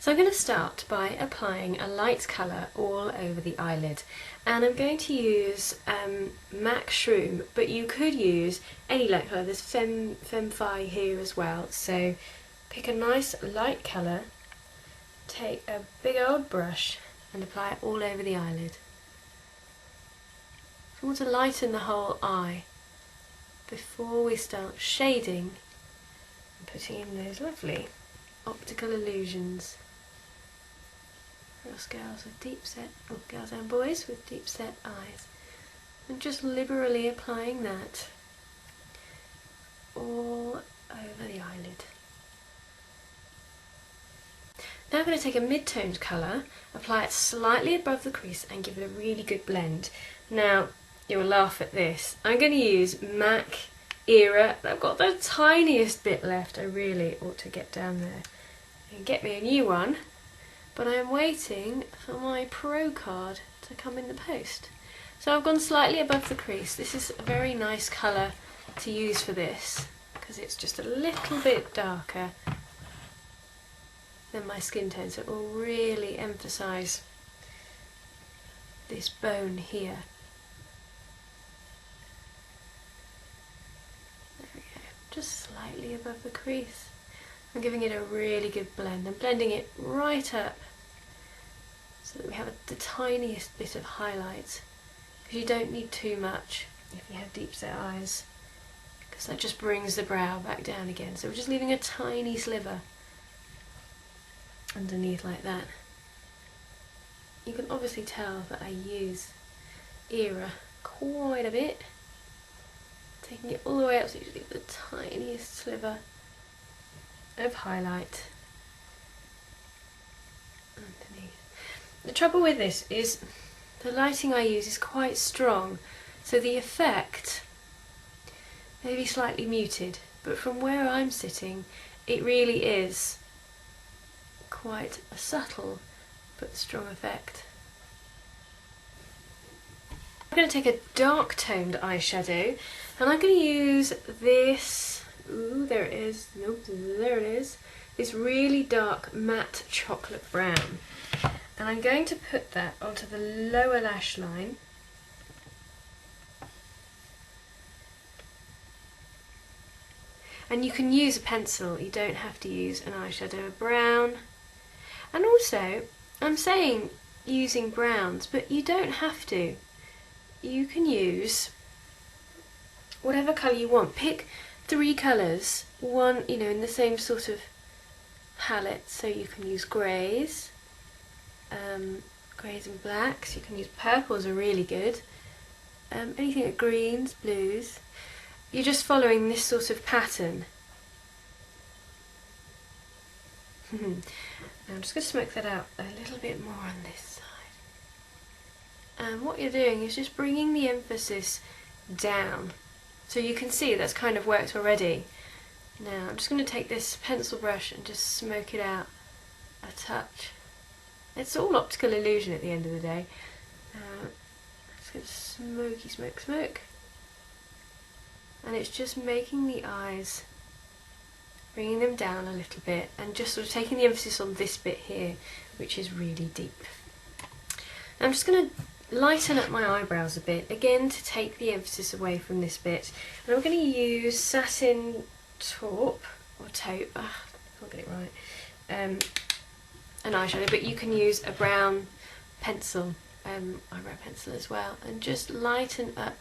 So I'm going to start by applying a light colour all over the eyelid, and I'm going to use MAC Shroom, but you could use any light colour. There's Femme Fi here as well, so pick a nice light colour, take a big old brush and apply it all over the eyelid. We want to lighten the whole eye before we start shading and putting in those lovely optical illusions. For us girls with deep set, or girls and boys with deep set eyes. And just liberally applying that all over the eyelid. Now I'm going to take a mid-toned colour, apply it slightly above the crease and give it a really good blend. Now, you'll laugh at this. I'm going to use MAC Era. I've got the tiniest bit left. I really ought to get down there and get me a new one. But I am waiting for my Pro card to come in the post. So I've gone slightly above the crease. This is a very nice colour to use for this because it's just a little bit darker than my skin tone, so it will really emphasise this bone here. There we go, just slightly above the crease. I'm giving it a really good blend. I'm blending it right up so that we have the tiniest bit of highlight, because you don't need too much if you have deep set eyes, because that just brings the brow back down again. So we're just leaving a tiny sliver underneath like that. You can obviously tell that I use Era quite a bit, taking it all the way up so you just leave the tiniest sliver of highlight underneath. The trouble with this is the lighting I use is quite strong, so the effect may be slightly muted, but from where I'm sitting it really is quite a subtle but strong effect. I'm going to take a dark toned eyeshadow and I'm going to use this, ooh, there it is, nope, there it is, this really dark matte chocolate brown, and I'm going to put that onto the lower lash line. And you can use a pencil, you don't have to use an eyeshadow brown. And also, I'm saying using browns, but you don't have to. You can use whatever colour you want. Pick 3 colours, one, you know, in the same sort of palette. So you can use greys, greys and blacks. You can use purples are really good. Anything like greens, blues. You're just following this sort of pattern. I'm just going to smoke that out a little bit more on this side. And what you're doing is just bringing the emphasis down. So you can see that's kind of worked already. Now I'm just going to take this pencil brush and just smoke it out a touch. It's all optical illusion at the end of the day. Just going to smoky smoke smoke. And it's just making the eyes, bringing them down a little bit and just sort of taking the emphasis on this bit here, which is really deep. Now I'm just going to lighten up my eyebrows a bit, again to take the emphasis away from this bit. And I'm going to use satin taupe, or taupe, I can't get it right, an eyeshadow, but you can use a brown pencil, eyebrow pencil as well, and just lighten up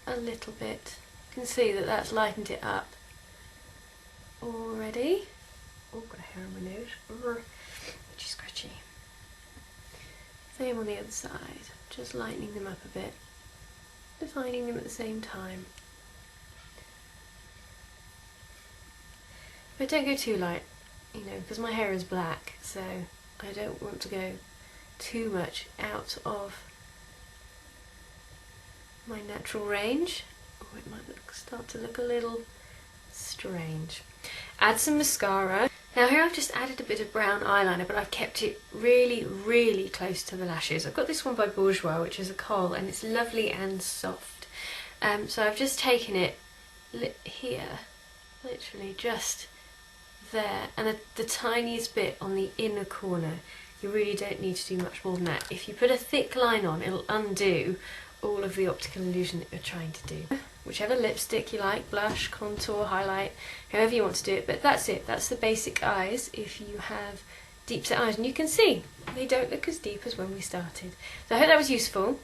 a little bit. You can see that that's lightened it up already. Oh, got a hair on my nose, itchy scratchy. Same on the other side, just lightening them up a bit, defining them at the same time. But don't go too light, you know, because my hair is black, so I don't want to go too much out of my natural range. Oh, it might start to look a little strange. Add some mascara. Now here I've just added a bit of brown eyeliner, but I've kept it really, really close to the lashes. I've got this one by Bourjois, which is a Kohl, and it's lovely and soft. So I've just taken it here, literally just there, and the tiniest bit on the inner corner. You really don't need to do much more than that. If you put a thick line on, it'll undo all of the optical illusion that you're trying to do. Whichever lipstick you like, blush, contour, highlight, however you want to do it, but that's it. That's the basic eyes if you have deep set eyes, and you can see they don't look as deep as when we started. So I hope that was useful,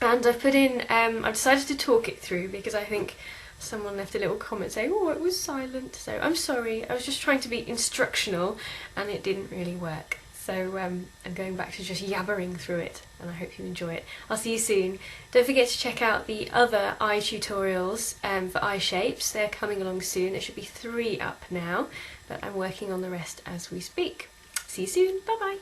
and I've put in, I've decided to talk it through because I think someone left a little comment saying, oh, it was silent, so I'm sorry, I was just trying to be instructional and it didn't really work. So I'm going back to just yabbering through it, and I hope you enjoy it. I'll see you soon. Don't forget to check out the other eye tutorials for eye shapes. They're coming along soon. There should be 3 up now, but I'm working on the rest as we speak. See you soon. Bye bye.